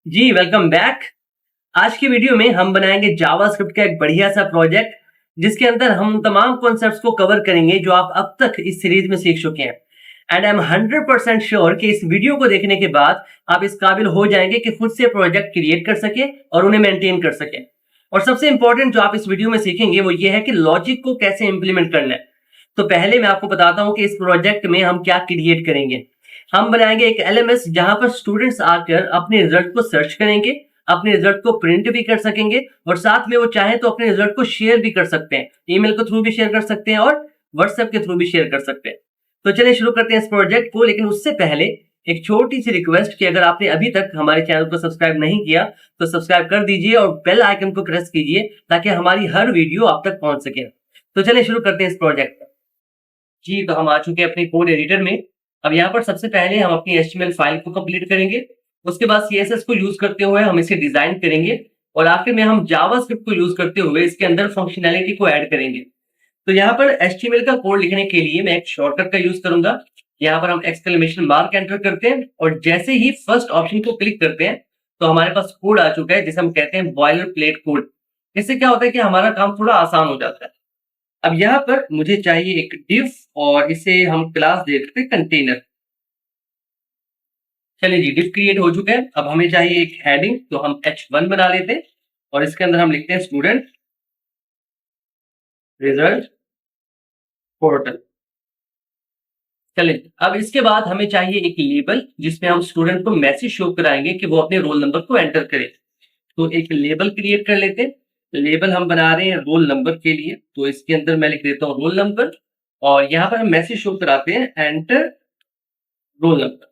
जी, welcome back. आज की video में हम बनाएँगे जावास्क्रिप्ट का एक बढ़िया-सा प्रोजेक्ट, जिसके अंदर हम तमाम कॉन्सेप्ट्स को कवर करेंगे जो आप अब तक इस सीरीज़ में सीख चुके हैं। एंड आई एम 100% श्योर कि इस वीडियो को देखने के बाद आप इस काबिल हो जाएँगे कि खुद से प्रोजेक्ट क्रिएट कर सकें और उन्हें मेंटेन कर सकें। और सबसे इम्पोर्टेंट जो आप इस वीडियो में सीखेंगे वो ये है कि लॉजिक को कैसे इम्प्लीमेंट करना है। तो पहले मैं आपको बताता हूँ कि इस प्रोजेक्ट में हम क्या क्रिएट करेंगे। हम बनाएँगे एक एलएमएस जहाँ पर स्टूडेंट्स आकर अपने रिजल्ट को सर्च करेंगे, अपने रिजल्ट को प्रिंट भी कर सकेंगे और साथ में वो चाहें तो अपने रिजल्ट को शेयर भी कर सकते हैं। ईमेल के थ्रू भी शेयर कर सकते हैं और व्हाट्सएप के थ्रू भी शेयर कर सकते हैं। तो चलिए शुरू करते हैं इस प्रोजेक्ट को, लेकिन उससे पहले एक छोटी-सी रिक्वेस्ट कि अगर आपने अभी तक हमारे चैनल को सब्सक्राइब नहीं किया, तो सब्सक्राइब कर दीजिए और बेल आइकन को प्रेस कीजिए ताकि हमारी हर वीडियो आप तक पहुँच सके। तो चलिए शुरू करते हैं इस प्रोजेक्ट को। जी, तो हम आ चुके हैं अपने कोड एडिटर में। अब यहाँ पर सबसे पहले हम अपनी एचटीएमएल फाइल को कंप्लीट करेंगे। उसके बाद सीएसएस को यूज़ करते हुए हम इसे डिज़ाइन करेंगे और आखिर में हम जावास्क्रिप्ट को यूज़ करते हुए इसके अंदर फंक्शनैलिटी को ऐड करेंगे। तो यहाँ पर एचटीएमएल का कोड लिखने के लिए मैं एक शॉर्टकट का यूज़ करूँगा। यहाँ पर हम एक्सक्लेमेशन मार्क एंटर करते हैं और जैसे ही फर्स्ट ऑप्शन को क्लिक करते हैं, तो हमारे पास कोड आ चुका है जिसे हम कहते हैं बॉयलर प्लेट कोड। इससे क्या होता है कि हमारा काम थोड़ा आसान हो जाता है। अब यहाँ पर मुझे चाहिए एक डिव और इसे हम क्लास दे देते हैं कंटेनर। चलिए जी, डिव क्रिएट हो चुका है। अब हमें चाहिए एक हेडिंग, तो हम h1 बना लेते हैं और इसके अंदर हम लिखते हैं स्टूडेंट रिजल्ट पोर्टल। चलिए, अब इसके बाद हमें चाहिए एक लेबल जिसमें हम स्टूडेंट को मैसेज शो कराएंगे कि वो अपने रोल नंबर को एंटर करे। तो एक लेबल क्रिएट कर लेते हैं। लेबल हम बना रहे हैं रोल नंबर के लिए, तो इसके अंदर मैं लिख देता हूँ रोल नंबर और यहाँ पर हम मैसेज शो कराते हैं एंटर रोल नंबर।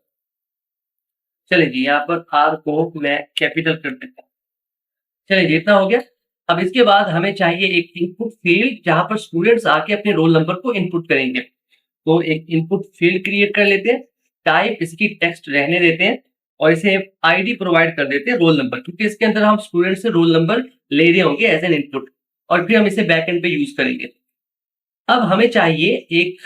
चलिए जी, यहाँ पर आर को मैं कैपिटल कर देता हूँ। चलिए जी, इतना हो गया। अब इसके बाद हमें चाहिए एक इनपुट फील्ड जहाँ पर स्टूडेंट्स आके अपने रोल नंबर को इनपुट करेंगे। तो एक इनपुट फील्ड क्रिएट कर लेते हैं। टाइप इसकी टेक्स्ट रहने देते हैं और इसे आईडी प्रोवाइड कर देते हैं रोल नंबर, क्योंकि इसके अंदर हम स्टूडेंट से रोल नंबर ले रहे होंगे एज एन इनपुट और फिर हम इसे बैकएंड पे यूज करेंगे। अब हमें चाहिए एक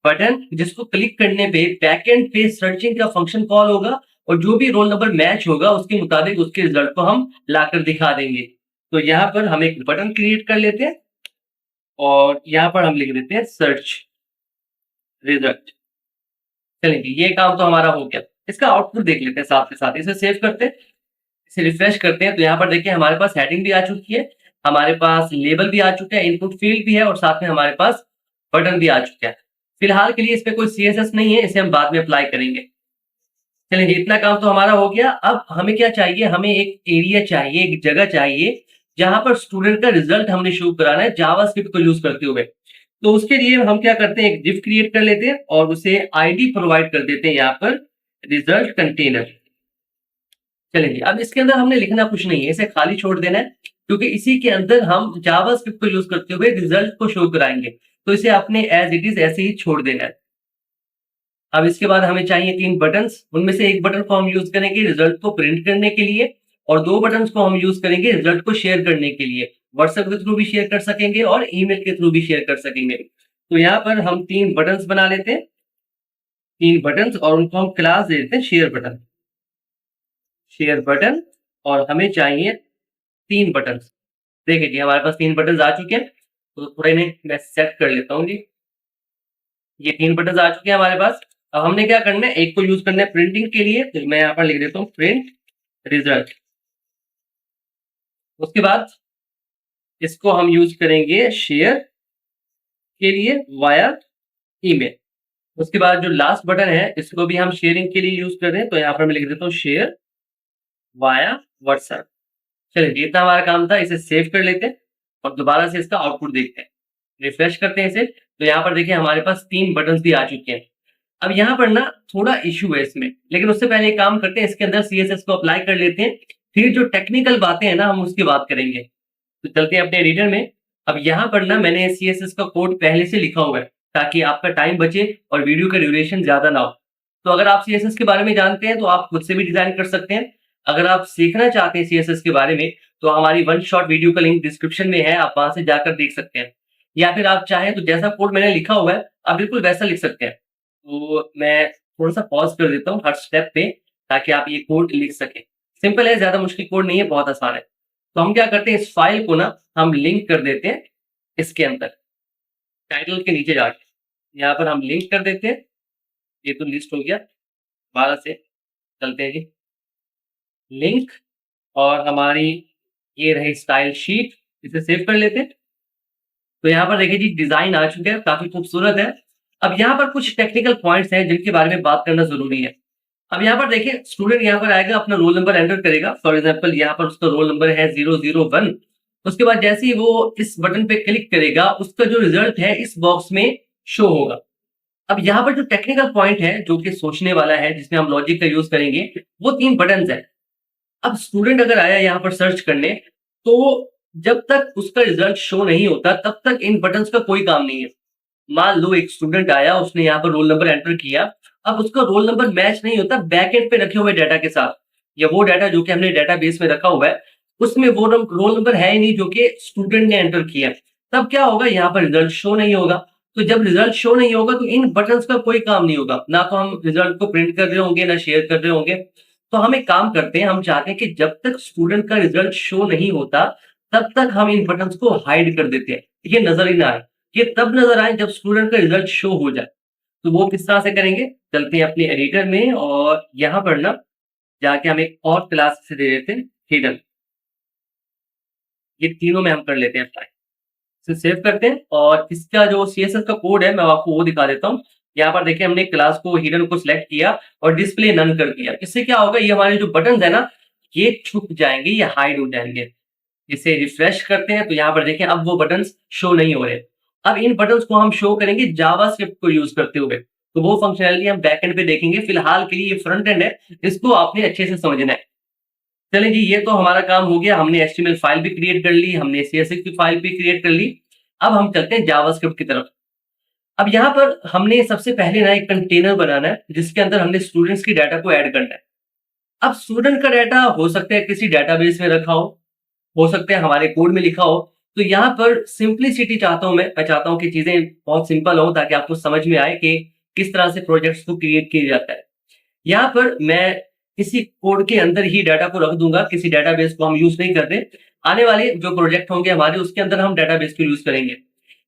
बटन जिसको क्लिक करने पे बैकएंड पे सर्चिंग का फंक्शन कॉल होगा और जो भी रोल नंबर मैच होगा उसके मुताबिक उसके रिजल्ट को हम लाकर दिखा देंगे। तो यहाँ पर हम एक बटन क्रिएट कर लेते हैं और यहाँ पर हम लिख देते हैं सर्च रिजल्ट। चलिए जी, ये काम तो हमारा हो गया। इसका आउटपुट देख लेते हैं साथ के साथ। इसे सेव करते हैं, इसे रिफ्रेश करते हैं तो यहाँ पर देखिए हमारे पास हेडिंग भी आ चुकी है, हमारे पास लेबल भी आ चुका है, इनपुट फील्ड भी है और साथ में हमारे पास बटन भी आ चुका है। फिलहाल के लिए इस पे कोई सीएसएस नहीं है, इसे हम बाद में अप्लाई करेंगे। चलिए जी, इतना काम तो हमारा हो गया। अब हमें क्या चाहिए? हमें एक एरिया चाहिए, एक जगह चाहिए, जहाँ पर स्टूडेंट का रिजल्ट हमने शो कराना है जावास्क्रिप्ट को यूज़ करते हुए। तो उसके लिए हम क्या करते हैं, एक डिव क्रिएट कर लेते हैं और उसे आईडी प्रोवाइड कर देते हैं यहाँ पर रिजल्ट कंटेनर। चलिए जी, अब इसके अंदर हमने लिखना कुछ नहीं है, इसे खाली छोड़ देना है, क्योंकि इसी के अंदर हम जावास्क्रिप्ट को यूज़ करते हुए रिजल्ट को शो कराएँगे। तो इसे आपने एज़ इट इज़ ऐसे ही छोड़ देना है। अब इसके बाद हमें चाहिए 3 बटन्स, उनमें से एक बटन को हम यूज़ करेंगे रिजल्ट को प्रिंट करने के लिए और 2 बटन्स को हम यूज़ करेंगे रिजल्ट को शेयर करने के लिए। व्हाट्सएप के थ्रू भी शेयर कर सकेंगे और ईमेल के थ्रू भी शेयर कर सकेंगे। तो यहाँ पर हम 3 बटन्स बना लेते हैं, 3 बटन्स और उनको हम क्लास दे देते हैं शेयर बटन और हमें चाहिए 3 बटन्स। देखिए जी, हमारे पास 3 बटन्स आ चुके हैं, तो थोड़ा इन्हें मैं सेट कर लेता हूँ जी। ये 3 बटन्स आ चुके हैं हमारे पास। अब हमने क्या करना है, एक को यूज़ करना है प्रिंटिंग के लिए, तो मैं यहाँ पर लिख देता हूँ प्रिंट रिजल्ट। उसके बाद इसको हम यूज़ करेंगे शेयर के लिए वाया ईमेल। उसके बाद जो लास्ट बटन है, इसको भी हम शेयरिंग के लिए यूज़ कर रहे हैं, तो यहाँ पर मैं लिख देता हूँ शेयर वाया व्हाट्सएप। चलिए, ये इतना हमारा काम था, इसे सेव कर लेते हैं और दोबारा से इसका आउटपुट देखते हैं। रिफ्रेश करते हैं इसे, तो यहाँ पर देखिए हमारे पास 3 बटन्स भी आ चुके हैं। अब यहाँ पर ना थोड़ा इश्यू है इसमें, लेकिन उससे पहले एक काम करते हैं, इसके अंदर सीएसएस को अप्लाई कर लेते हैं, फिर जो टेक्निकल बातें हैं ना हम उसकी बात करेंगे। तो चलते हैं अपने एडिटर में। अब यहाँ पर ना मैंने सीएसएस का कोड पहले से लिखा हुआ है, ताकि आपका टाइम बचे और वीडियो का ड्यूरेशन ज़्यादा ना हो। तो अगर आप सीएसएस के बारे में जानते हैं, तो आप खुद से भी डिज़ाइन कर सकते हैं। अगर आप सीखना चाहते हैं सीएसएस के बारे में, तो हमारी वन शॉट वीडियो का लिंक डिस्क्रिप्शन में है, आप वहाँ से जाकर देख सकते हैं। या फिर आप चाहें तो जैसा कोड मैंने लिखा हुआ है, आप बिल्कुल वैसा लिख सकते हैं। तो मैं थोड़ा-सा पॉज़ कर देता हूँ हर स्टेप पे, ताकि आप ये कोड लिख सकें। सिंपल है, ज़्यादा मुश्किल कोड नहीं है, बहुत आसान है। तो हम क्या करते हैं, इस फाइल को ना हम लिंक कर देते हैं इसके अंदर, टाइटल के नीचे जाके यहाँ पर हम लिंक कर देते हैं। ये तो लिस्ट हो गया, दोबारा से चलते हैं जी। लिंक और हमारी ये रही स्टाइल शीट, इसे सेव कर लेते हैं। तो यहाँ पर देखिए जी डिज़ाइन आ चुका है, काफ़ी खूबसूरत है। अब यहाँ पर कुछ टेक्निकल पॉइंट्स हैं जिनके बारे में बात करना ज़रूरी है। अब यहाँ पर देखिए स्टूडेंट यहाँ पर आएगा, अपना रोल नंबर एंटर करेगा। फॉर एग्जांपल यहाँ पर उसका रोल नंबर है 001। उसके बाद जैसे ही वो इस बटन पे क्लिक करेगा, उसका जो रिजल्ट है इस बॉक्स में शो होगा। अब यहाँ पर जो टेक्निकल पॉइंट है, जो कि सोचने वाला है, जिसमें हम लॉजिक का यूज़ करेंगे, वो 3 बटन्स हैं। अब स्टूडेंट अगर आया यहाँ पर सर्च करने, तो जब तक उसका रिजल्ट शो नहीं होता, तब तक इन बटन्स का कोई काम नहीं है। मान लो एक स्टूडेंट आया, उसने यहाँ पर रोल नंबर एंटर किया, अब उसका रोल नंबर मैच नहीं होता बैकएंड पे रखे हुए डाटा के साथ, या वो डाटा जो कि हमने डेटाबेस में रखा हुआ है, उसमें वो रोल नंबर है ही नहीं जो कि स्टूडेंट ने एंटर किया है। तब क्या होगा, यहाँ पर रिजल्ट शो नहीं होगा। तो जब रिजल्ट शो नहीं होगा, तो इन बटन्स का कोई काम नहीं होगा। ना तो हम रिजल्ट को प्रिंट कर रहे होंगे, ना शेयर कर रहे होंगे। तो हम एक काम करते हैं, हम चाहते हैं कि जब तक स्टूडेंट का रिजल्ट शो नहीं होता, तब तक हम इन बटन्स को हाइड कर देते हैं, ये नजर ही ना आए। ये तब नजर आए जब स्टूडेंट का रिजल्ट शो हो जाए। तो वो किस तरह से करेंगे, चलते हैं अपने एडिटर में और यहाँ पर ना जाके हम एक और क्लास से दे देते हैं हिडन। ये तीनों में हम कर लेते हैं अप्लाई। इसे सेव करते हैं और इसका जो सीएसएस का कोड है मैं आपको वो दिखा देता हूँ। यहाँ पर देखिए हमने क्लास को हिडन को सिलेक्ट किया और डिस्प्ले नन कर दिया। इससे क्या होगा, ये हमारे जो बटन है ना, ये छुप जाएंगे, ये हाइड हो जाएंगे। इसे रिफ्रेश करते हैं तो यहाँ पर देखें अब वो बटन्स शो नहीं हो रहे। अब इन बटन्स को हम शो करेंगे जावास्क्रिप्ट को यूज करते हुए। तो वो फंक्शनैलिटी हम बैकएंड पे देखेंगे। फिलहाल के लिए ये फ्रंट एंड है, इसको आपने अच्छे से समझना है। चलें जी, ये तो हमारा काम हो गया। हमने एचटीएमएल फाइल भी क्रिएट कर ली, हमने सीएसएस की फाइल भी क्रिएट कर ली। अब हम चलते हैं जावास्क्रिप्ट की तरफ। अब यहाँ पर हमने सबसे पहले ना एक कंटेनर बनाना है जिसके अंदर हमने स्टूडेंट्स की डाटा को ऐड करना है। अब स्टूडेंट का डाटा हो सकता है किसी डेटाबेस में रखा हो सकता है हमारे कोड में लिखा हो। तो यहाँ पर सिंपलिसिटी चाहता हूं मैं चाहता हूं कि चीजें बहुत सिंपल हो ताकि आपको समझ में आए कि किस तरह से प्रोजेक्ट्स को क्रिएट किया जाता है। यहाँ पर मैं किसी कोड के अंदर ही डाटा को रख दूंगा, किसी डेटाबेस को हम यूज नहीं करते। आने वाले जो प्रोजेक्ट होंगे हमारे, उसके अंदर हम डेटाबेस को यूज करेंगे।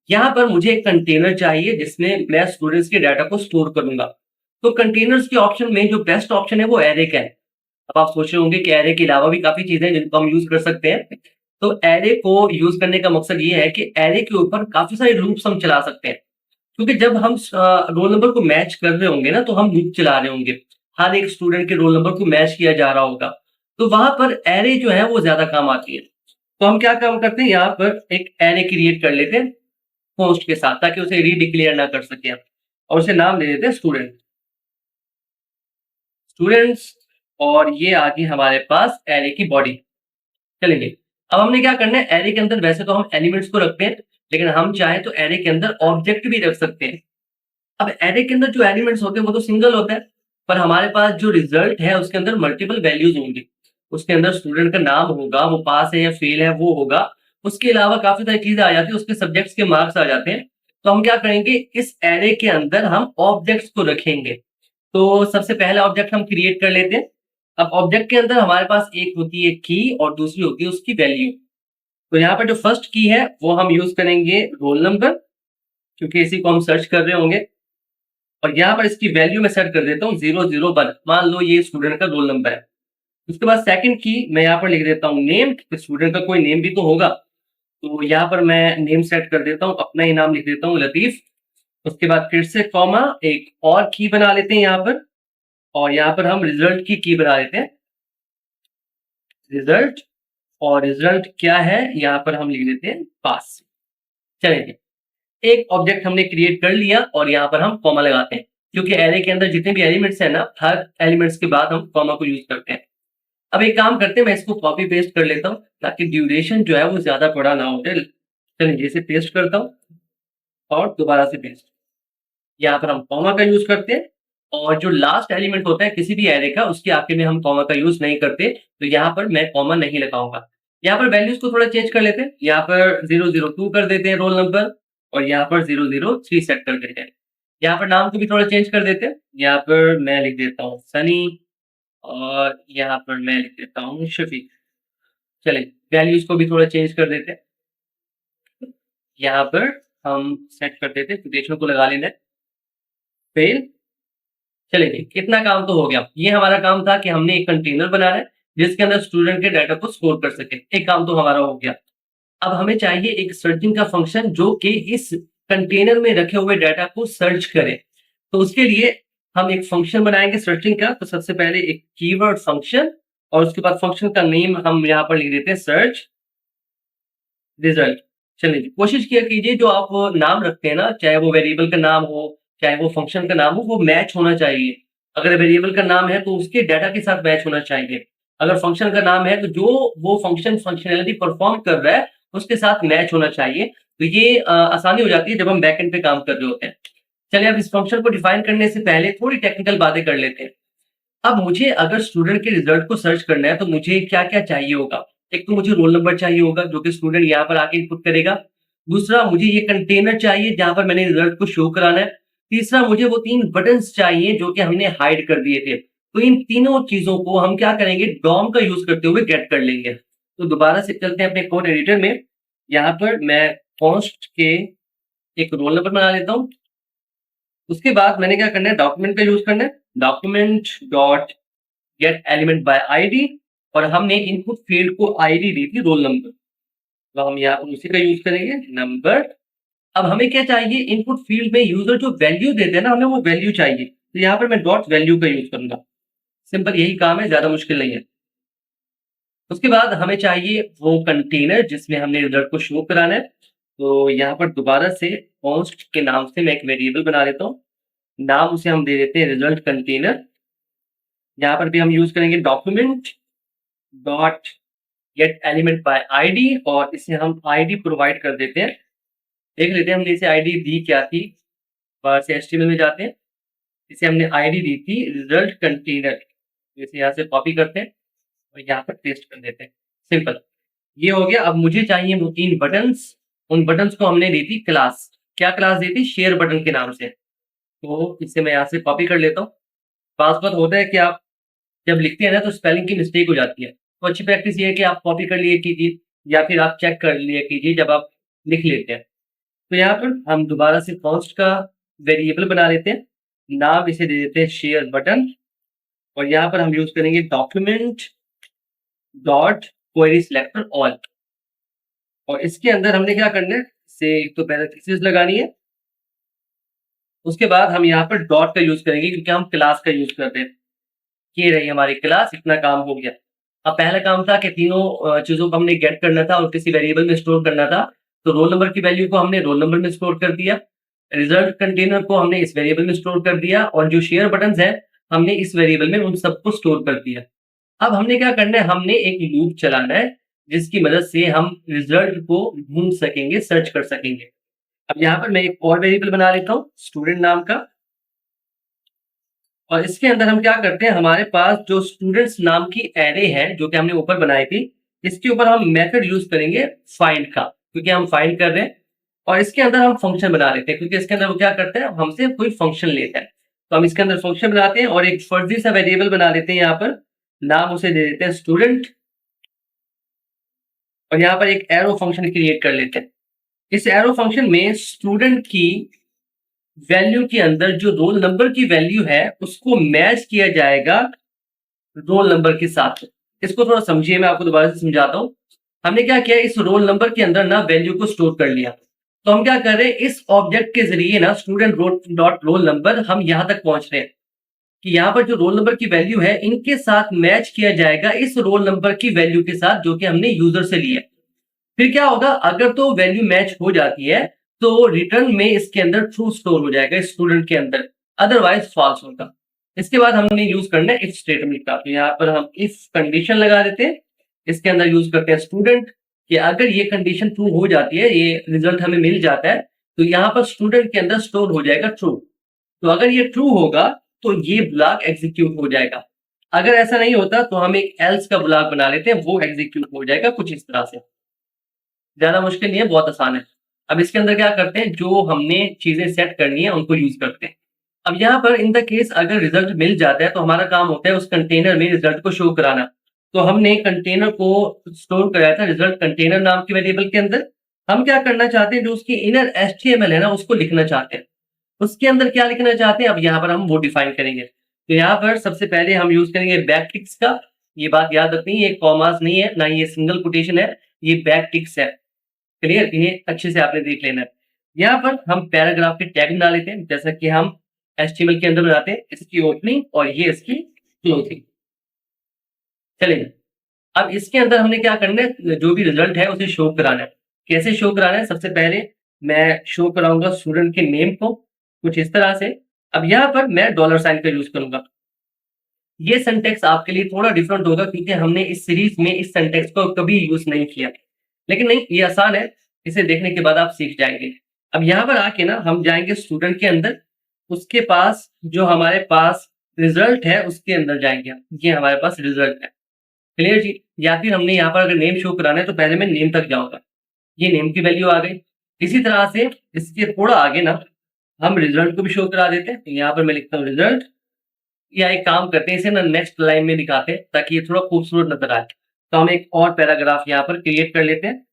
यहाँ पर मुझे एक कंटेनर चाहिए जिसमें मैं स्टूडेंट्स के डाटा को स्टोर करूंगा। तो कंटेनर्स के ऑप्शन में जो बेस्ट ऑप्शन है वो एरे का है। अब आप सोच रहे होंगे कि एरे के अलावा भी काफी चीजें हैं जिनको हम यूज कर सकते हैं। तो एरे को यूज करने का मकसद ये है कि एरे के ऊपर काफी सारे लूप्स हम चला सकते हैं। क्योंकि जब हम रोल नंबर को मैच कर रहे होंगे ना, तो हम लूप चला रहे होंगे। हर एक स्टूडेंट के रोल नंबर को मैच किया जा रहा होगा। तो वहां पर एरे जो है वो ज्यादा काम आती है। तो हम क्या काम करते हैं, यहाँ पर एक एरे क्रिएट कर लेते हैं पोस्ट के साथ, ताकि उसे रीडिक्लेयर ना कर सके हम। और उसे नाम दे देते हैं स्टूडेंट्स। और ये आ गई हमारे पास एरे की बॉडी। चलेंगे, अब हमने क्या करना है, एरे के अंदर वैसे तो हम एलिमेंट्स को रखते हैं, लेकिन हम चाहे तो एरे के अंदर ऑब्जेक्ट भी रख सकते हैं। अब एरे के अंदर जो एलिमेंट्स होते हैं वो तो सिंगल होता है, पर हमारे पास जो रिजल्ट है उसके अंदर मल्टीपल वैल्यूज होंगी। उसके अंदर स्टूडेंट का नाम होगा, वो पास है या फेल है वो होगा। उसके अलावा काफी सारी चीजें आ जाती है, उसके सब्जेक्ट्स के मार्क्स आ जाते हैं। तो हम क्या करेंगे, इस एरे के अंदर हम ऑब्जेक्ट्स को रखेंगे। तो सबसे पहला ऑब्जेक्ट हम क्रिएट कर लेते हैं। अब ऑब्जेक्ट के अंदर हमारे पास एक होती है की और दूसरी होती है उसकी वैल्यू। तो यहाँ पर जो फर्स्ट की है वो हम यूज करेंगे रोल नंबर, क्योंकि इसी को हम सर्च कर रहे होंगे। और यहाँ पर इसकी वैल्यू मैं सेट कर देता हूँ 001। मान लो ये स्टूडेंट का रोल नंबर है। उसके बाद सेकंड की मैं यहाँ पर लिख देता हूँ नेम, स्टूडेंट का कोई नेम भी तो होगा। तो यहाँ पर मैं नेम सेट कर देता हूँ, अपना ही नाम लिख देता हूँ लतीफ। उसके बाद फिर से कॉमा, एक और की बना लेते हैं यहाँ पर। और यहाँ पर हम रिजल्ट की बना लेते हैं, रिजल्ट। और रिजल्ट क्या है, यहाँ पर हम लिख देते हैं पास। चलिए, एक ऑब्जेक्ट हमने क्रिएट कर लिया और यहाँ पर हम कॉमा लगाते हैं, क्योंकि एरे के अंदर जितने भी एलिमेंट्स हैं ना, हर एलिमेंट्स के बाद हम कॉमा को यूज करते हैं। अब एक काम करते हैं, मैं इसको कॉपी पेस्ट कर लेता हूँ ताकि ड्यूरेशन जो है वो ज्यादा बड़ा ना हो। चलिए, जैसे पेस्ट करता हूँ और दोबारा से पेस्ट। यहाँ पर हम कॉमा का यूज करते हैं। और जो लास्ट एलिमेंट होता है किसी भी एरे का, उसके आखिर में हम कॉमा का यूज नहीं करते। तो यहाँ पर मैं कॉमा नहीं लगाऊंगा। यहाँ पर वैल्यूज को थोड़ा चेंज कर लेते हैं। यहाँ पर 002 कर देते हैं रोल नंबर, और यहाँ पर 003 सेट कर देते हैं। यहाँ पर नाम को भी थोड़ा चेंज कर देते हैं। यहाँ पर मैं लिख देता हूँ सनी। और यहाँ पर मैं लिख देता हूँ शफीक। चलिए वैल्यूज को भी थोड़ा चेंज कर देते हैं। यहाँ पर हम सेट कर देते हैं, क्वोटेशन को लगा लेना है, फेल। चलिए कितना काम तो हो गया। ये हमारा काम था कि हमने एक कंटेनर बनाना है जिसके अंदर स्टूडेंट के डाटा को स्टोर कर सके। एक काम तो हमारा हो गया। अब हमें चाहिए एक सर्चिंग का फंक्शन जो कि इस कंटेनर में रखे हुए डाटा को सर्च करे। तो उसके लिए हम एक फंक्शन बनाएंगे सर्चिंग का। तो सबसे पहले एक कीवर्ड फंक्शन, और उसके बाद फंक्शन का नेम हम यहाँ पर लिख देते हैं सर्च रिजल्ट। चलिए कोशिश किया कीजिए जो आप नाम रखते हैं ना, चाहे वो वेरिएबल का नाम हो, चाहे वो फंक्शन का नाम हो, वो मैच होना चाहिए। अगर वेरिएबल का नाम है तो उसके डाटा के साथ मैच होना चाहिए। अगर फंक्शन का नाम है तो जो वो फंक्शन फंक्शनैलिटी परफॉर्म कर रहा है उसके साथ मैच होना चाहिए। तो ये आसानी हो जाती है जब हम बैकएंड पे काम कर रहे होते हैं। चलिए अब इस फंक्शन को डिफाइन करने से पहले थोड़ी टेक्निकल बातें कर लेते हैं। अब मुझे अगर स्टूडेंट के रिजल्ट को सर्च करना है तो मुझे क्या-क्या चाहिए होगा? एक तो मुझे रोल नंबर चाहिए होगा जो कि स्टूडेंट यहाँ पर आके इनपुट करेगा। दूसरा मुझे ये कंटेनर चाहिए जहाँ पर मैंने रिजल्ट को शो कराना है। तीसरा मुझे वो 3 बटन्स चाहिए जो कि हमने हाइड कर दिए थे। तो इन तीनों चीज़ों को हम क्या करेंगे, डॉम का यूज़ करते हुए गेट कर लेंगे। तो दोबारा से चलते हैं अपने कोड एडिटर में। यहाँ पर मैं कॉन्स्ट के एक रोल नंबर बना लेता हूँ। उसके बाद मैंने क्या करना है, डॉक्यूमेंट का यूज़ करना है। Document dot gate element by ID, और हमने इनपुट फील्ड को आईडी दी थी रोल नंबर, तो हम यहाँ पर उसी का यूज करेंगे नंबर। अब हमें क्या चाहिए, इनपुट फील्ड में यूजर जो वैल्यू देते हैं ना, हमें वो वैल्यू चाहिए। तो यहाँ पर मैं डॉट वैल्यू का यूज करूंगा। सिंपल यही काम है, ज्यादा मुश्किल नहीं है। उसके बाद हमें चाहिए वो कंटेनर जिसमें हमने रिजल्ट को शो कराना है। तो यहाँ पर दोबारा से कॉन्स्ट के नाम से मैं एक वेरिएबल बना लेता हूँ। नाम उसे हम दे देते हैं रिजल्ट कंटेनर। यहाँ पर भी हम यूज करेंगे document dot gate element by ID, और इसे हम आईडी प्रोवाइड कर देते हैं। देख लेते हैं हमने इसे आईडी दी क्या थी। बस एचटीएमएल में जाते हैं, इसे हमने आईडी दी थी रिजल्ट कंटेनर। इसे यहाँ से कॉपी करते हैं और यहाँ पर पेस्ट कर देते हैं। सिंपल, ये हो गया। अब मुझे चाहिए वो 3 बटन्स। उन बटन्स को हमने दी थी क्लास। क्या क्लास दी थी? शेयर बटन के नाम से। तो इसे मैं यहाँ से कॉपी कर लेता हूँ। पास बात होता है कि आप जब लिखते हैं ना तो स्पेलिंग की मिस्टेक हो जाती है। तो अच्छी प्रैक्टिस ये है कि आप कॉपी कर लिए कीजिए या फिर आप चेक कर लिया कीजिए जब आप लिख लेते हैं। तो यहाँ पर हम दोबारा से कॉस्ट का वेरिएबल बना लेते हैं। नाम इसे दे देते हैं शेयर बटन, और यहाँ पर हम यूज करेंगे document dot query selector all. और इसके अंदर हमने क्या करना है, से एक तो पैरेंथेसिस लगानी है। उसके बाद हम यहाँ पर डॉट का यूज करेंगे क्योंकि हम क्लास का यूज कर रहे हैं। ये रही हमारी क्लास, इतना काम हो गया। अब पहला काम था कि तीनों चीज़ों को हमने गेट करना था और किसी वेरिएबल में स्टोर करना था। तो रोल नंबर की वैल्यू को हमने रोल नंबर में स्टोर कर दिया। रिजल्ट कंटेनर को हमने इस वेरिएबल में स्टोर कर दिया, और जो शेयर बटन्स हैं हमने इस वेरिएबल में उन सबको स्टोर कर दिया। अब हमने क्या करना है, हमने एक लूप चलाना है जिसकी मदद से हम रिजल्ट को ढूँढ सकेंगे, सर्च कर सकेंगे। अब यहाँ पर मैं एक और वेरिएबल बना लेता हूँ स्टूडेंट नाम का, और इसके अंदर हम क्या करते हैं, हमारे पास जो स्टूडेंट्स नाम की एरे है जो कि हमने ऊपर बनाई थी, इसके ऊपर हम मेथड यूज करेंगे फाइंड का, क्योंकि हम फाइंड कर रहे हैं। और इसके अंदर हम फंक्शन बना लेते हैं क्योंकि इसके अंदर वो क्या करते हैं, हमसे कोई फंक्शन लेता है। तो हम इसके अंदर फंक्शन बनाते हैं और एक फर्जी सा वेरिएबल बना लेते हैं। यहाँ पर नाम उसे दे देते हैं स्टूडेंट, और यहाँ पर एक एरो फंक्शन क्रिएट कर लेते हैं। इस एरो फंक्शन में स्टूडेंट की वैल्यू के अंदर जो रोल नंबर की वैल्यू है उसको मैच किया जाएगा रोल नंबर के साथ। इसको थोड़ा समझिए, मैं आपको दोबारा से समझाता हूँ। हमने क्या किया, इस रोल नंबर के अंदर ना वैल्यू को स्टोर कर लिया। तो हम क्या कर रहे हैं, इस ऑब्जेक्ट के जरिए ना स्टूडेंट डॉट रोल नंबर हम यहाँ तक पहुंच रहे हैं कि यहाँ पर जो रोल नंबर की वैल्यू है इनके साथ मैच किया जाएगा इस रोल नंबर की वैल्यू के साथ जो कि हमने यूजर से लिया। फिर क्या होगा, अगर तो वैल्यू मैच हो जाती है तो रिटर्न में इसके अंदर ट्रू स्टोर हो जाएगा स्टूडेंट के अंदर, अदरवाइज फॉल्स होगा। इसके बाद हमने यूज करना है इफ स्टेटमेंट का। तो यहाँ पर हम इफ कंडीशन लगा देते हैं, इसके अंदर यूज करते हैं स्टूडेंट कि अगर ये कंडीशन ट्रू हो जाती है, ये रिजल्ट हमें मिल जाता है, तो यहाँ पर स्टूडेंट के अंदर स्टोर हो जाएगा ट्रू। तो अगर ये ट्रू होगा तो ये ब्लॉक एग्जीक्यूट हो जाएगा। अगर ऐसा नहीं होता तो हम एक एल्स का ब्लॉक बना लेते हैं, वो एग्जीक्यूट हो जाएगा कुछ इस तरह से। ज्यादा मुश्किल नहीं है, बहुत आसान है। अब इसके अंदर क्या करते हैं, जो हमने चीजें सेट करनी है उनको यूज करते हैं। अब यहाँ पर इन द केस अगर रिजल्ट मिल जाता है तो हमारा काम होता है उस कंटेनर में रिजल्ट को शो कराना। तो हमने कंटेनर को स्टोर कराया था रिजल्ट कंटेनर नाम के वेरिएबल के अंदर। हम क्या करना चाहते हैं, जो उसकी इनर एचटीएमएल है ना, उसको लिखना चाहते हैं। उसके अंदर क्या लिखना चाहते हैं, अब यहाँ पर हम वो डिफाइन करेंगे। तो यहाँ पर सबसे पहले हम यूज करेंगे बैक टिक्स का। ये बात याद रखनी है, ये कॉमास नहीं है, ना ये सिंगल कोटेशन है, ये बैक टिक्स है। क्लियर, ये अच्छे से आपने देख लेना है। यहाँ पर हम पैराग्राफ के टैग बना लेते हैं, जैसा कि हम एचटीएमएल के अंदर बनाते हैं, इसकी ओपनिंग और ये इसकी क्लोजिंग। चलिए, अब इसके अंदर हमने क्या करना है, जो भी रिजल्ट है उसे शो कराना है। कैसे शो कराना है, सबसे पहले मैं शो कराऊंगा स्टूडेंट के नेम को कुछ इस तरह से। अब यहाँ पर मैं डॉलर साइन का यूज करूंगा। ये सिंटेक्स आपके लिए थोड़ा डिफरेंट होगा क्योंकि हमने इस सीरीज में इस सिंटेक्स को कभी यूज नहीं किया, लेकिन नहीं, ये आसान है, इसे देखने के बाद आप सीख जाएंगे। अब यहाँ पर आके ना हम जाएंगे स्टूडेंट के अंदर, उसके पास जो हमारे पास रिजल्ट है उसके अंदर जाएंगे हम। ये हमारे पास रिजल्ट है। क्लियर जी। या फिर हमने यहाँ पर अगर नेम शो कराना है तो पहले मैं नेम तक जाऊंगा। ये नेम की वैल्यू आ गई। इसी तरह से इसके थोड़ा आगे ना हम रिजल्ट को भी शो करा देते हैं। तो यहाँ पर मैं लिखता हूँ रिजल्ट, या एक काम करते हैं, इसे ना नेक्स्ट लाइन में दिखाते हैं ताकि ये थोड़ा खूबसूरत नजर आए। तो हम एक और पैराग्राफ यहाँ पर क्रिएट कर लेते हैं,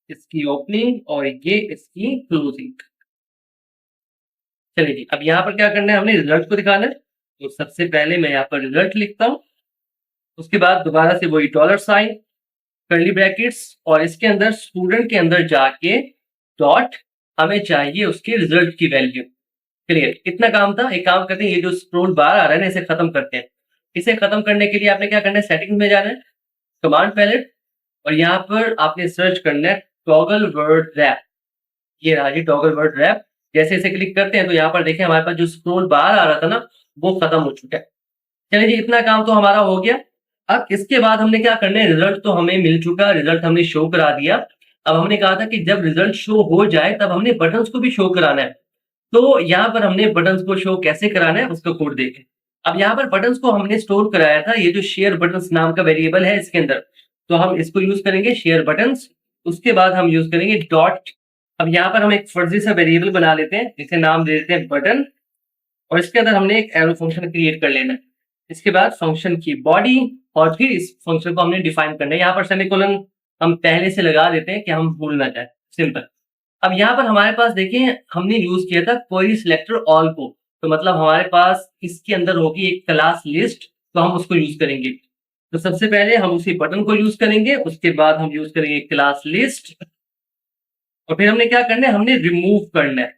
इसकी ओपनिंग और ये इसकी क्लोजिंग। चलिए जी, अब यहाँ पर क्या करना है, हमने रिजल्ट को दिखाना है। तो सबसे पहले मैं यहाँ पर रिजल्ट लिखता हूँ, उसके बाद दोबारा से वही डॉलर साइन, कर्ली ब्रैकेट्स, और इसके अंदर स्टूडेंट के अंदर जाके डॉट, हमें चाहिए उसके रिजल्ट की वैल्यू। क्लियर, इतना काम था। एक काम करते हैं, ये जो स्क्रोल बार आ रहा है ना, इसे खत्म करते हैं। इसे खत्म करने के लिए आपने क्या करना है, सेटिंग्स में जाना है, कमांड पैलेट, और यहाँ पर आपने सर्च करना है टॉगल वर्ड रैप। ये रहा जी टॉगल वर्ड रैप। जैसे इसे क्लिक करते हैं तो यहाँ पर देखें हमारे पास जो स्क्रोल बार आ रहा था ना, वो खत्म हो चुका है। चलिए जी, इतना काम तो हमारा हो गया। अब इसके बाद हमने क्या करना है, रिजल्ट तो हमें मिल चुका, रिजल्ट हमने शो करा दिया। अब हमने कहा था कि जब रिजल्ट शो हो जाए तब हमने बटन्स को भी शो कराना है। तो यहाँ पर हमने बटन्स को शो कैसे कराना है उसका कोड देखें। अब यहाँ पर बटन्स को हमने स्टोर कराया था, ये जो शेयर बटन्स नाम का वेरिएबल है इसके अंदर। तो हम इसको यूज करेंगे शेयर बटन्स। उसके बाद हम यूज करेंगे डॉट। अब यहाँ पर हम एक फर्जी सा वेरिएबल बना लेते हैं, इसे नाम दे देते हैं बटन, और इसके अंदर हमने एक एरो फंक्शन क्रिएट कर लेना है। इसके बाद फंक्शन की बॉडी, और फिर इस फंक्शन को हमने डिफाइन करना है। यहाँ पर सेमीकोलन हम पहले से लगा देते हैं कि हम भूल ना जाए, सिंपल। अब यहाँ पर हमारे पास देखिए हमने यूज किया था क्वेरी सिलेक्टर ऑल को। तो मतलब हमारे पास इसके अंदर होगी एक क्लास लिस्ट, तो हम उसको यूज करेंगे। तो सबसे पहले हम उसी बटन को यूज करेंगे, उसके बाद हम यूज करेंगे क्लास लिस्ट, और फिर हमने क्या करना है, हमने रिमूव करना है।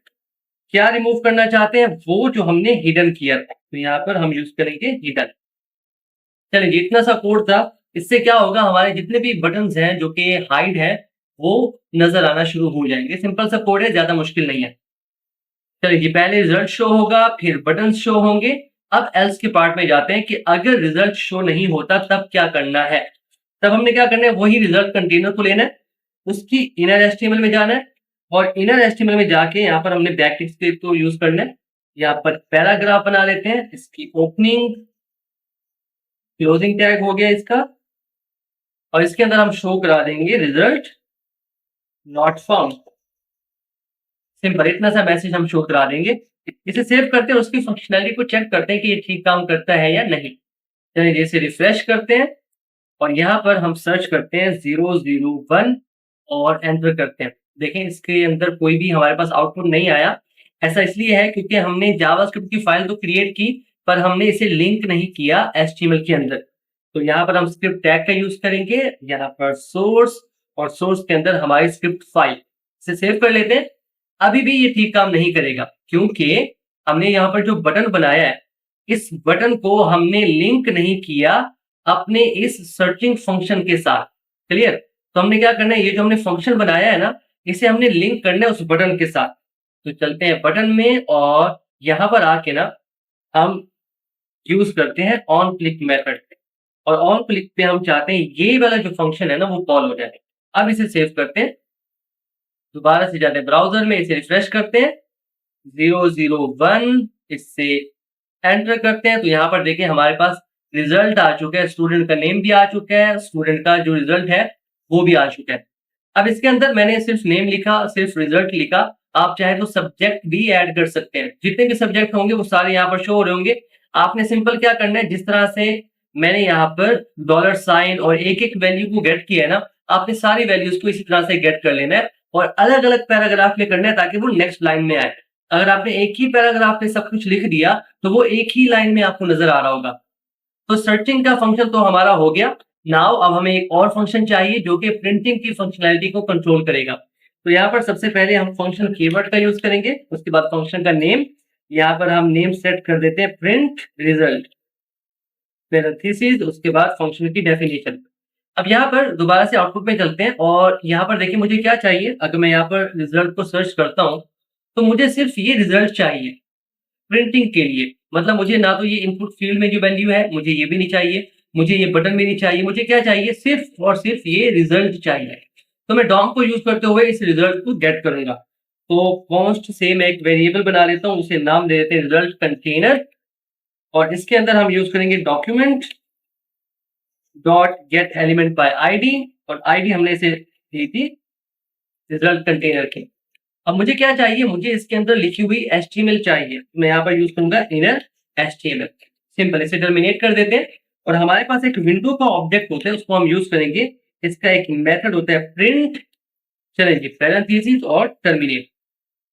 क्या रिमूव करना चाहते हैं, वो जो हमने हिडन किया था। तो यहाँ पर हम यूज करेंगे हिडन। चलिए, इतना सा कोड था। इससे क्या होगा, हमारे जितने भी बटन्स हैं जो कि हाइड है वो नजर आना शुरू हो जाएंगे। सिंपल सा कोड है, ज्यादा मुश्किल नहीं है। चलिए जी, पहले रिजल्ट शो होगा, फिर बटन शो होंगे। अब एल्स के पार्ट में जाते हैं कि अगर रिजल्ट शो नहीं होता तब क्या करना है। तब हमने क्या करना है, वही रिजल्ट कंटेनर को लेना है, उसकी इनर एचटीएमएल में जाना है, और इनर एचटीएमएल में जाके यहाँ पर हमने बैकटिक स्क्रिप्ट को यूज करना है। यहाँ पर पैराग्राफ बना लेते हैं, इसकी ओपनिंग, क्लोजिंग टैग हो गया इसका, और इसके अंदर हम शो करा देंगे रिजल्ट नॉट फाउंड। सिंपल, इतना सा मैसेज हम शो करा देंगे। इसे सेव करते हैं, उसकी फंक्शनैलिटी को चेक करते हैं कि ये ठीक काम करता है या नहीं। चलिए, जैसे रिफ्रेश करते हैं और यहाँ पर हम सर्च करते हैं 001 और एंटर करते हैं। देखें इसके अंदर कोई भी हमारे पास आउटपुट नहीं आया। ऐसा इसलिए है क्योंकि हमने जावास्क्रिप्ट की फाइल तो क्रिएट की, पर हमने इसे लिंक नहीं किया एचटीएमएल के अंदर। तो यहाँ पर हम स्क्रिप्ट टैग का यूज करेंगे, यहाँ पर सोर्स, और सोर्स के अंदर हमारी स्क्रिप्ट फाइल। इसे सेव कर लेते हैं। अभी भी ये ठीक काम नहीं करेगा क्योंकि हमने यहाँ पर जो बटन बनाया है, इस बटन को हमने लिंक नहीं किया अपने इस सर्चिंग फंक्शन के साथ। क्लियर। तो हमने क्या करना है, ये जो हमने फंक्शन बनाया है ना, इसे हमने लिंक करना है उस बटन के साथ। तो चलते हैं बटन में, और यहाँ पर आके ना हम यूज करते हैं ऑन क्लिक मेथड, और ऑन क्लिक पे हम चाहते हैं ये वाला जो फंक्शन है ना वो कॉल हो जाए। अब इसे सेव करते हैं, दोबारा से जाते हैं ब्राउजर में, इसे रिफ्रेश करते हैं 001, इससे एंटर करते हैं। तो यहाँ पर देखिए हमारे पास रिजल्ट आ चुका है, स्टूडेंट का नेम भी आ चुका है, स्टूडेंट का जो रिजल्ट है वो भी आ चुका है। अब इसके अंदर मैंने सिर्फ नेम लिखा, सिर्फ रिजल्ट लिखा, आप चाहे तो सब्जेक्ट भी ऐड कर सकते हैं। जितने भी सब्जेक्ट होंगे वो सारे यहाँ पर शो हो रहे होंगे। आपने सिंपल क्या करना है, जिस तरह से मैंने यहाँ पर डॉलर साइन और एक-एक वैल्यू को गेट किया है ना, आपने सारी वैल्यूज़ को इसी तरह से गेट कर लेना है और अलग-अलग पैराग्राफ में करना है ताकि वो नेक्स्ट लाइन में आए। अगर आपने एक ही पैराग्राफ में सब कुछ लिख दिया, तो वो एक ही लाइन में आपको नज़र आ रहा होगा। तो सर्चिंग का फंक्शन तो हमारा हो गया। नाउ अब हमें एक और फंक्शन चाहिए जो कि प्रिंटिंग की फंक्शनैलिटी को कंट्रोल करेगा। तो यहाँ पर सबसे पहले हम फंक्शन कीवर्ड का यूज़ करेंगे, उसके बाद फंक्शन का नेम, यहाँ पर हम नेम सेट कर देते हैं प्रिंट रिजल्ट, पैरेंथेसिस, उसके बाद फंक्शन की डेफिनिशन। अब यहाँ पर दोबारा से आउटपुट में चलते हैं और यहाँ पर देखिए मुझे क्या चाहिए, अगर मैं यहाँ पर रिजल्ट को सर्च करता हूँ, तो मुझे सिर्फ ये रिजल्ट चाहिए प्रिंटिंग के लिए। मतलब मुझे ना तो ये इनपुट फील्ड में जो वैल्यू है, मुझे ये भी नहीं चाहिए, मुझे ये बटन भी नहीं चाहिए, मुझे क्या चाहिए, सिर्फ और सिर्फ ये रिजल्ट चाहिए। तो मैं डॉम को यूज़ करते हुए इस रिजल्ट को गेट करूँगा। तो कॉन्स्ट से मैं एक वेरिएबल बना लेता हूँ, उसे नाम दे देते हैं रिजल्ट कंटेनर और इसके अंदर हम यूज़ करेंगे document dot gate element by ID और आईडी हमने इसे दी थी रिजल्ट कंटेनर की। अब मुझे क्या चाहिए, मुझे इसके अंदर लिखी हुई एचटीएमएल चाहिए। मैं यहाँ पर यूज़ करूँगा इनर एचटीएमएल। सिंपल, इसे टर्मिनेट कर देते हैं और हमारे पास एक विंडो का ऑब्जेक्ट होता है, उसको हम यूज़ करेंगे। इसका एक मेथड होता है प्रिंट, चलिए जी, पैरेंथेसिस और टर्मिनेट।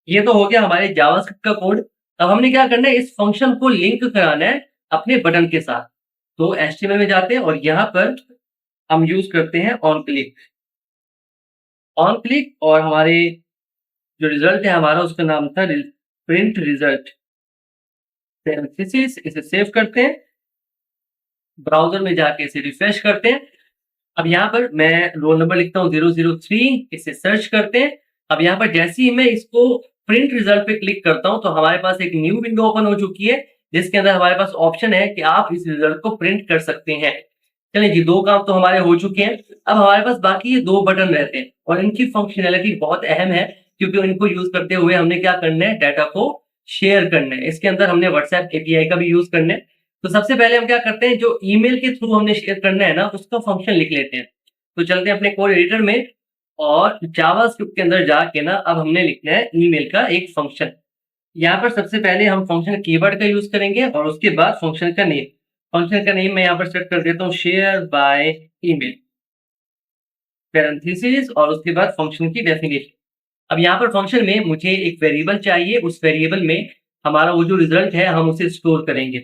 ये तो हो गया हमारे जावास्क्रिप्ट का कोड। अब हमने क्या करना है, इस फंक्शन को लिंक कराना है अपने बटन के साथ। तो एचटीएमएल में जाते हैं और यहाँ पर हम यूज़ करते हैं ऑन क्लिक। ऑन क्लिक और हमारे जो रिजल्ट है हमारा उसका नाम था प्रिंट रिजल्ट, पैरेंथेसिस, इसे सेव करते हैं, ब्राउज़र में जाके इसे रिफ्रेश करते हैं। अब यहाँ पर मैं रोल नंबर लिखता हूँ 003, इसे सर्च करते हैं। अब यहाँ पर जैसे ही मैं इसको प्रिंट रिजल्ट पे क्लिक करता हूँ, तो हमारे पास एक न्यू विंडो ओपन हो चुकी है, जिसके अंदर हमारे पास ऑप्शन है कि आप इस रिजल्ट को प्रिंट कर सकते हैं। चलिए जी, 2 काम तो हमारे हो चुके हैं। अब हमारे पास बाकी ये 2 बटन रहते हैं और इनकी फंक्शनैलिटी बहुत अहम है क्योंकि इनको यूज़ करते हुए हमने क्या करना है, डाटा को शेयर करना है। इसके अंदर हमने व्हाट्सएप एपीआई का भी यूज़ करना है। तो सबसे पहले हम क्या करते हैं, जो ईमेल के थ्रू हमने शेयर करना है ना, उसका फंक्शन लिख लेते हैं। तो चलते हैं अपने कोड एडिटर में और जावास्क्रिप्ट के अंदर जाके ना अब हमने लिखना है ईमेल का एक फंक्शन। यहाँ पर सबसे पहले हम फंक्शन कीवर्ड का यूज़ करेंगे और उसके बाद फंक्शन का नेम। फंक्शन का नेम मैं यहाँ पर सेट कर देता हूँ शेयर बाय ईमेल, पैरेंथेसिस और उसके बाद फंक्शन की डेफिनेशन। अब यहाँ पर फंक्शन में मुझे एक वेरिएबल चाहिए, उस वेरिएबल में हमारा वो जो रिजल्ट है हम उसे स्टोर करेंगे।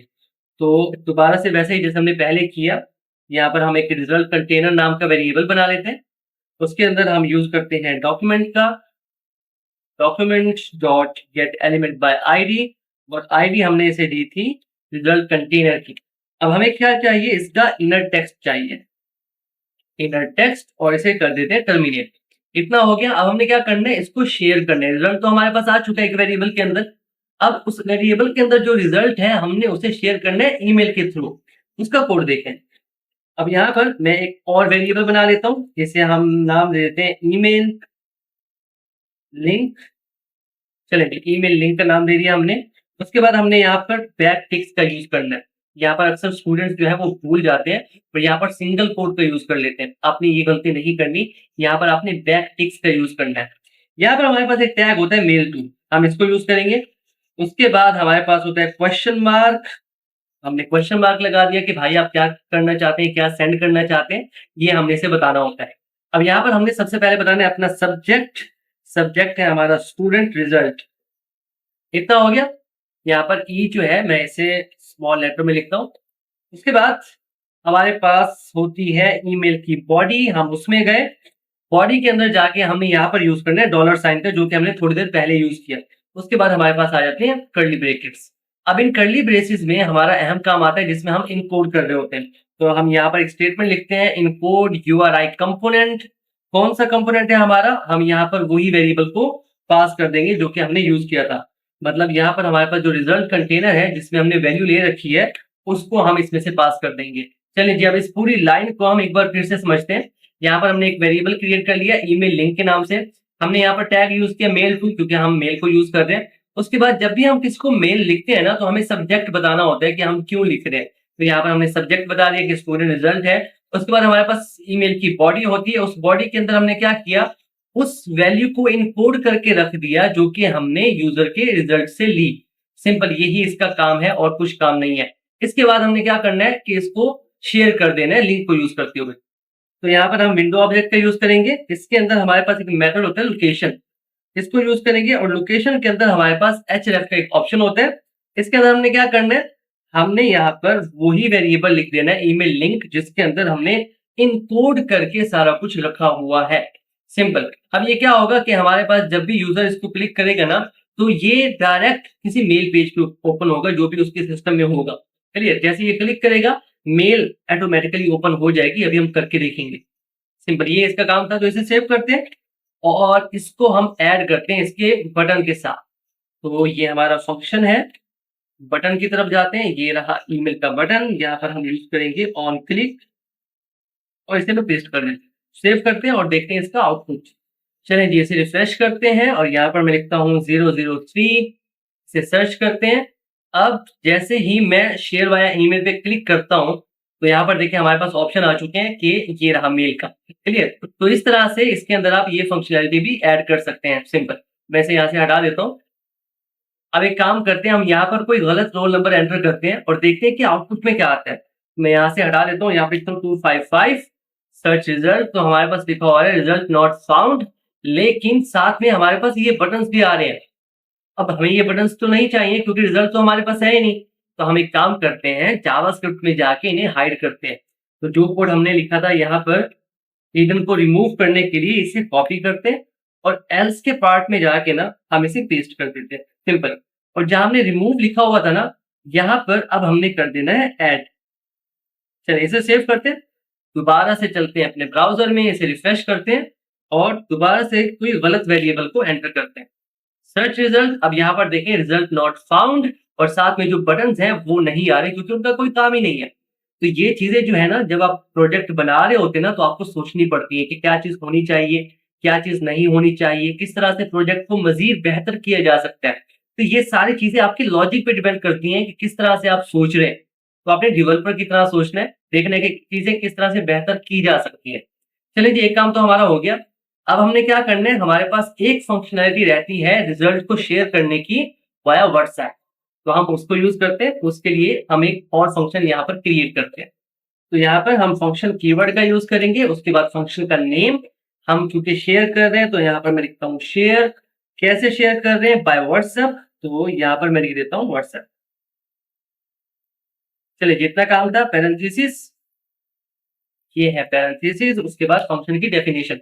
तो दोबारा से वैसे ही जैसे हमने पहले किया, यहाँ पर हम एक रिजल्ट कंटेनर नाम का वेरिएबल बना लेते हैं। उसके अंदर हम यूज़ करते हैं डॉक्यूमेंट का, document dot gate element by ID और आईडी हमने इसे दी थी रिजल्ट कंटेनर की। अब हमें क्या चाहिए, इसका इनर टेक्स्ट चाहिए, इनर टेक्स्ट और इसे कर देते हैं टर्मिनेट। इतना हो गया। अब हमने क्या करना है, इसको शेयर करना है। रिजल्ट तो हमारे पास आ चुका है एक वेरिएबल के अंदर। अब उस वेरिएबल के अंदर जो रिजल्ट है हमने उसे शेयर करना है ईमेल के थ्रू। उसका कोड देखें। अब यहाँ पर मैं एक और वेरिएबल बना लेता हूँ, जिसे हम नाम दे देते हैं ईमेल लिंक। चलिए, ईमेल लिंक का नाम दे दिया हमने। उसके बाद हमने यहाँ पर बैक टिक्स का यूज़ करना है। यहाँ पर अक्सर स्टूडेंट्स जो है वो भूल जाते हैं, तो यहाँ पर सिंगल कोट का यूज़ कर लेते हैं। आपने ये गलती नहीं करनी, यहाँ पर आपने बैक टिक्स का यूज़ करना है। यहाँ पर हमारे पास एक टैग होता है मेल टू, हम इसको यूज़ करेंगे। उसके बाद हमारे पास होता है क्वेश्चन मार्क, हमने क्वेश्चन मार्क लगा दिया कि भाई आप क्या करना चाहते हैं, क्या सेंड करना चाहते हैं, ये हमने इसे बताना होता है। अब यहाँ पर हमने सबसे पहले बताना है अपना सब्जेक्ट, सब्जेक्ट है हमारा स्टूडेंट रिजल्ट। इतना हो गया। यहाँ पर ई जो है मैं इसे स्मॉल लेटर में लिखता हूँ। उसके बाद हमारे पास होती है ईमेल की बॉडी, हम उसमें गए। बॉडी के अंदर जाके हमने यहाँ पर यूज़ करना है डॉलर साइन का, जो कि हमने थोड़ी देर पहले यूज़ किया। उसके बाद हमारे पास आ जाते हैं कर्ली ब्रैकेट्स। अब इन कर्ली ब्रेसेस में हमारा अहम काम आता है जिसमें हम इनकोड कर रहे होते हैं। तो हम यहाँ पर एक स्टेटमेंट लिखते हैं इनकोड यूआरआई कंपोनेंट। कौन सा कंपोनेंट है हमारा, हम यहाँ पर वही वेरिएबल को पास कर देंगे जो कि हमने यूज़ किया था। मतलब यहाँ पर हमारे पास जो रिजल्ट कंटेनर है जिसमें हमने वैल्यू ले रखी है, उसको हम इसमें से पास कर देंगे। चलिए जी, अब इस पूरी लाइन को हम एक बार फिर से समझते हैं। यहाँ पर हमने एक वेरिएबल क्रिएट कर लिया ईमेल लिंक के नाम से। हमने यहाँ पर टैग यूज़ किया मेल टू, क्योंकि हम मेल को यूज़ कर रहे हैं। उसके बाद जब भी हम किसी को मेल लिखते हैं ना, तो हमें सब्जेक्ट बताना होता है कि हम क्यों लिख रहे हैं। तो यहाँ पर हमने सब्जेक्ट बता दिया कि स्टूडेंट रिजल्ट है। उसके बाद हमारे पास ईमेल की बॉडी होती है, उस बॉडी के अंदर हमने क्या किया, उस वैल्यू को इनकोड करके रख दिया जो कि हमने यूजर के रिजल्ट से ली। सिंपल यही इसका काम है और कुछ काम नहीं है। इसके बाद हमने क्या करना है कि इसको शेयर कर देना है लिंक को यूज करते हुए। तो यहाँ पर हम विंडो ऑब्जेक्ट का यूज करेंगे। इसके अंदर हमारे पास एक मेथड होता है लोकेशन, इसको यूज करेंगे और लोकेशन के अंदर हमारे पास href का एक ऑप्शन होता है। इसके अंदर हमने क्या करना है, हमने यहाँ पर वही वेरिएबल लिख देना है ईमेल लिंक जिसके अंदर हमने इनकोड करके सारा कुछ रखा हुआ है। सिंपल। अब ये क्या होगा कि हमारे पास जब भी यूजर इसको क्लिक करेगा ना, तो ये डायरेक्ट किसी मेल पेज पे ओपन होगा जो भी उसके सिस्टम में होगा। चलिए, जैसे ये क्लिक करेगा मेल ऑटोमेटिकली ओपन हो जाएगी। अभी हम करके देखेंगे। सिंपल, ये इसका काम था। तो इसे सेव करते हैं और इसको हम ऐड करते हैं इसके बटन के साथ। तो ये हमारा फंक्शन है। बटन की तरफ जाते हैं, ये रहा ईमेल का बटन। यहाँ पर हम यूज करेंगे ऑन क्लिक और इसे मैं पेस्ट कर देते हैं। सेव करते हैं और देखते हैं इसका आउटपुट। चलें जी, इसे रिफ्रेश करते हैं और यहाँ पर मैं लिखता हूँ 003, इसे सर्च करते हैं। अब जैसे ही मैं शेयर वाया ईमेल पे क्लिक करता हूँ तो यहाँ पर देखिए हमारे पास ऑप्शन आ चुके हैं कि ये रहा मेल का। क्लियर? तो इस तरह से इसके अंदर आप ये फंक्शनैलिटी भी ऐड कर सकते हैं। सिंपल। वैसे यहाँ से हटा देता हूँ। अब एक काम करते हैं, हम यहाँ पर कोई गलत रोल नंबर एंटर करते हैं और देखते हैं कि आउटपुट में क्या आता है। मैं यहाँ से हटा देता हूँ, यहाँ पे लिखता हूँ 255 सर्च रिजल्ट। तो हमारे पास लिखा हुआ है रिजल्ट नॉट फाउंड, लेकिन साथ में हमारे पास ये बटन्स भी आ रहे हैं। अब हमें ये बटन्स तो नहीं चाहिए क्योंकि रिजल्ट तो हमारे पास है ही नहीं। तो हम एक काम करते हैं, जावास्क्रिप्ट में जाके इन्हें हाइड करते हैं। तो जो कोड हमने लिखा था यहाँ पर हिडन को रिमूव करने के लिए, इसे कॉपी करते हैं और एल्स के पार्ट में जाके ना हम इसे पेस्ट कर देते हैं। सिंपल। और जहां हमने रिमूव लिखा हुआ था ना, यहाँ पर अब हमने कर देना है ऐड। चलिए, इसे सेव करते हैं। दोबारा से चलते हैं अपने ब्राउजर में, इसे रिफ्रेश करते हैं और दोबारा से कोई गलत वेरिएबल को एंटर करते हैं। Search result. अब यहाँ पर देखें रिजल्ट नॉट फाउंड और साथ में जो बटन्स हैं वो नहीं आ रहे क्योंकि उनका कोई काम ही नहीं है। तो ये चीजें जो है ना, जब आप प्रोजेक्ट बना रहे होते हैं ना, तो आपको सोचनी पड़ती है कि क्या चीज होनी चाहिए, क्या चीज नहीं होनी चाहिए, किस तरह से प्रोजेक्ट को मजीद बेहतर किया जा सकता है। तो ये सारी चीजें आपके लॉजिक पे डिपेंड करती हैं कि किस तरह से आप सोच रहे हैं। तो आपने डेवलपर की तरह सोचना है, देखना है कि चीजें किस तरह से बेहतर की जा सकती है। चलिए जी, एक काम तो हमारा हो गया। अब हमने क्या करना है, हमारे पास एक फंक्शनैलिटी रहती है रिजल्ट को शेयर करने की वाया व्हाट्सएप। तो हम उसको यूज करते हैं। उसके लिए हम एक और फंक्शन यहाँ पर क्रिएट करते हैं। तो यहाँ पर हम फंक्शन कीवर्ड का यूज करेंगे। उसके बाद फंक्शन का नेम, हम क्योंकि शेयर कर रहे हैं तो यहाँ पर मैं लिखता हूँ शेयर। कैसे शेयर कर रहे हैं? By WhatsApp. तो यहाँ पर मैं लिख देता हूँ व्हाट्सएप। चलिए, जितना काम था पैरेंथेसिस, ये है पैरेंथेसिस। उसके बाद फंक्शन की डेफिनेशन।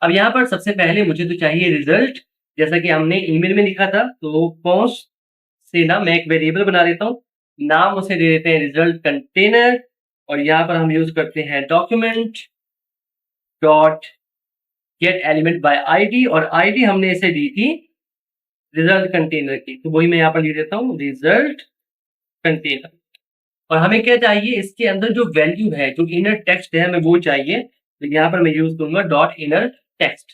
अब यहाँ पर सबसे पहले मुझे तो चाहिए रिजल्ट, जैसा कि हमने ईमेल में लिखा था। तो कॉन्स्ट से ना मैं एक वेरिएबल बना देता हूँ, नाम उसे दे देते हैं रिजल्ट कंटेनर और यहाँ पर हम यूज करते हैं document dot gate element by ID और आईडी हमने इसे दी थी रिजल्ट कंटेनर की। तो वही मैं यहाँ पर लिख देता हूँ रिजल्ट कंटेनर। और हमें क्या चाहिए, इसके अंदर जो वैल्यू है, जो इनर टेक्स्ट है, हमें वो चाहिए। तो यहाँ पर मैं यूज करूंगा डॉट इनर टेक्स्ट।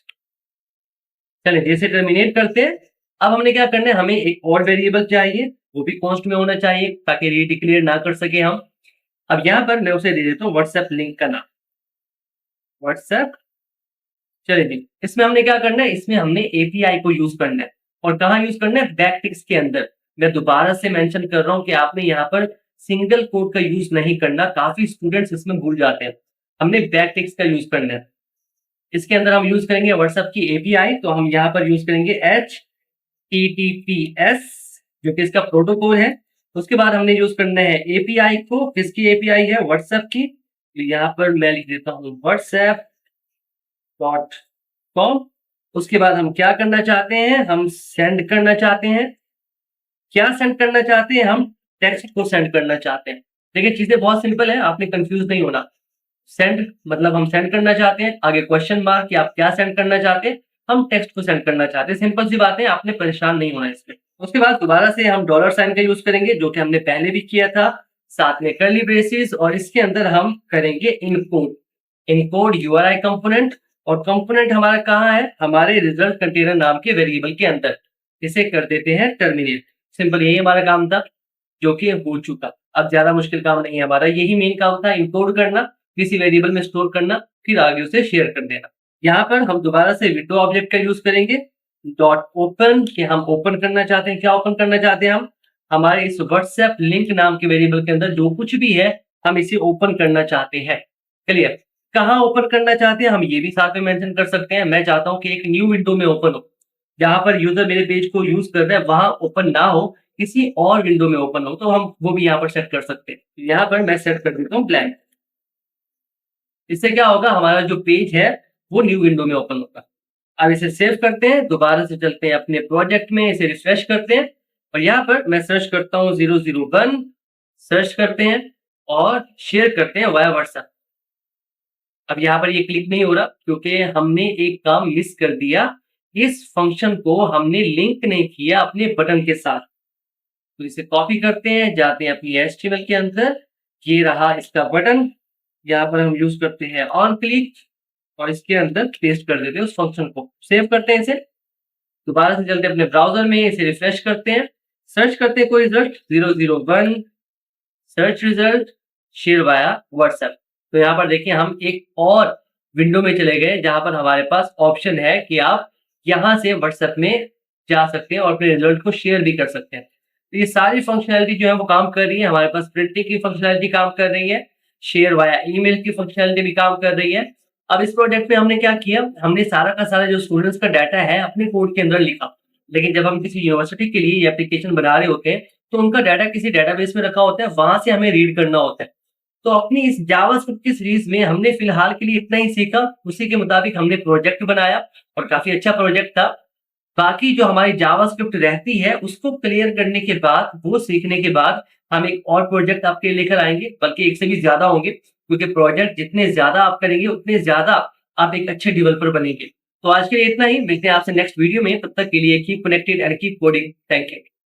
चलिए, जैसे टर्मिनेट करते हैं। अब हमने क्या करना है, हमें एक और वेरिएबल चाहिए, वो भी कॉन्स्ट में होना चाहिए ताकि रीडिक्लेयर ना कर सके हम। अब यहाँ पर मैं उसे दे देता हूँ व्हाट्सएप लिंक का नाम, व्हाट्सएप। चलिए जी, इसमें हमने क्या करना है, इसमें हमने एपीआई को यूज करना है। और कहाँ यूज करना है? बैकटिक्स के अंदर। मैं दोबारा से मेंशन कर रहा हूँ कि आपने यहाँ पर सिंगल कोड का यूज नहीं करना। काफी स्टूडेंट्स इसमें भूल जाते हैं। हमने बैकटिक्स का यूज करना है। इसके अंदर हम यूज करेंगे व्हाट्सएप की एपीआई। तो हम यहाँ पर यूज करेंगे HTTPS, जो कि इसका प्रोटोकॉल है। उसके बाद हमने यूज करना है एपीआई को। किसकी एपीआई है? व्हाट्सएप की। तो यहाँ पर मैं लिख देता हूँ whatsapp.com। उसके बाद हम क्या करना चाहते हैं? हम सेंड करना चाहते हैं। क्या सेंड करना चाहते हैं? हम टेक्स्ट को सेंड करना चाहते हैं। देखिए, चीजें बहुत सिंपल है, आपने कंफ्यूज नहीं होना। सेंड मतलब हम सेंड करना चाहते हैं, आगे क्वेश्चन मार्क कि आप क्या सेंड करना चाहते हैं। हम टेक्स्ट को सेंड करना चाहते हैं। सिंपल सी बात है, आपने परेशान नहीं होना इसमें। उसके बाद दोबारा से हम डॉलर साइन का यूज करेंगे, जो कि हमने पहले भी किया था, साथ में कर्ली ब्रेसेस। और इसके अंदर हम करेंगे इनकोड, इनकोड यूआरआई कंपोनेंट। और कंपोनेंट हमारा कहाँ है? हमारे रिजल्ट कंटेनर नाम के वेरिएबल के अंदर। इसे कर देते हैं टर्मिनेट। सिंपल, यही हमारा काम था जो कि हो चुका। अब ज्यादा मुश्किल काम नहीं है हमारा, यही मेन काम था, इनकोड करना, किसी वेरिएबल में स्टोर करना, फिर आगे उसे शेयर कर देना। यहाँ पर हम दोबारा से विंडो ऑब्जेक्ट का यूज करेंगे। डॉट ओपन कि हम ओपन करना चाहते हैं। क्या ओपन करना चाहते हैं हम? हमारे इस व्हाट्सएप लिंक नाम के वेरिएबल के अंदर जो कुछ भी है हम इसे ओपन करना चाहते हैं। क्लियर? कहाँ ओपन करना चाहते हैं हम ये भी साथ में मेंशन कर सकते हैं। मैं चाहता हूँ कि एक न्यू विंडो में ओपन हो, जहाँ पर यूजर मेरे पेज को यूज कर रहा है वहां ओपन ना हो, किसी और विंडो में ओपन हो, तो हम वो भी यहाँ पर सेट कर सकते हैं। यहाँ पर मैं सेट कर देता हूँ ब्लैंक। इससे क्या होगा, हमारा जो पेज है वो न्यू विंडो में ओपन होगा। अब इसे सेव करते हैं, दोबारा से चलते हैं अपने प्रोजेक्ट में, इसे रिफ्रेश करते हैं और यहाँ पर मैं सर्च करता हूँ 001, सर्च करते हैं और शेयर करते हैं वाया व्हाट्सएप। अब यहाँ पर ये क्लिक नहीं हो रहा क्योंकि हमने एक काम मिस कर दिया। इस फंक्शन को हमने लिंक नहीं किया अपने बटन के साथ। तो इसे कॉपी करते हैं, जाते हैं अपनी एचटीएमएल के अंदर, ये रहा इसका बटन। यहाँ पर हम यूज करते हैं ऑन क्लिक और इसके अंदर पेस्ट कर देते हैं उस फंक्शन को। सेव करते हैं इसे, दोबारा से चलते हैं अपने ब्राउजर में, इसे रिफ्रेश करते हैं, सर्च करते हैं कोई result 001, search result, share via WhatsApp. तो यहाँ पर देखिए हम एक और विंडो में चले गए जहाँ पर हमारे पास ऑप्शन है कि आप यहाँ से व्हाट्सएप में जा सकते हैं और अपने रिजल्ट को शेयर भी कर सकते हैं। तो ये सारी फंक्शनैलिटी जो है वो काम कर रही है। हमारे पास प्रिंटिंग की फंक्शनैलिटी काम कर रही है, शेयर वाया ईमेल की फंक्शनैलिटी भी काम कर रही है। अब इस प्रोजेक्ट में हमने क्या किया, हमने सारा का सारा जो स्टूडेंट्स का डाटा है अपने कोड के अंदर लिखा। लेकिन जब हम किसी यूनिवर्सिटी के लिए ये एप्लीकेशन बना रहे होते हैं तो उनका डाटा किसी डेटाबेस में रखा होता है, वहां से हमें रीड करना होता है। तो अपनी इस जावास्क्रिप्ट की सीरीज में हमने फिलहाल के लिए इतना ही सीखा, उसी के मुताबिक हमने प्रोजेक्ट बनाया और काफी अच्छा प्रोजेक्ट था। बाकी जो हमारी जावास्क्रिप्ट रहती है उसको क्लियर करने के बाद, वो सीखने के बाद हम एक और प्रोजेक्ट आपके लिए लेकर आएंगे, बल्कि एक से भी ज्यादा होंगे, क्योंकि प्रोजेक्ट जितने ज्यादा आप करेंगे उतने ज्यादा आप एक अच्छे डेवलपर बनेंगे। तो आज के लिए इतना ही, मिलते हैं आपसे नेक्स्ट वीडियो में। तब तक के लिए keep connected and keep coding. Thank you.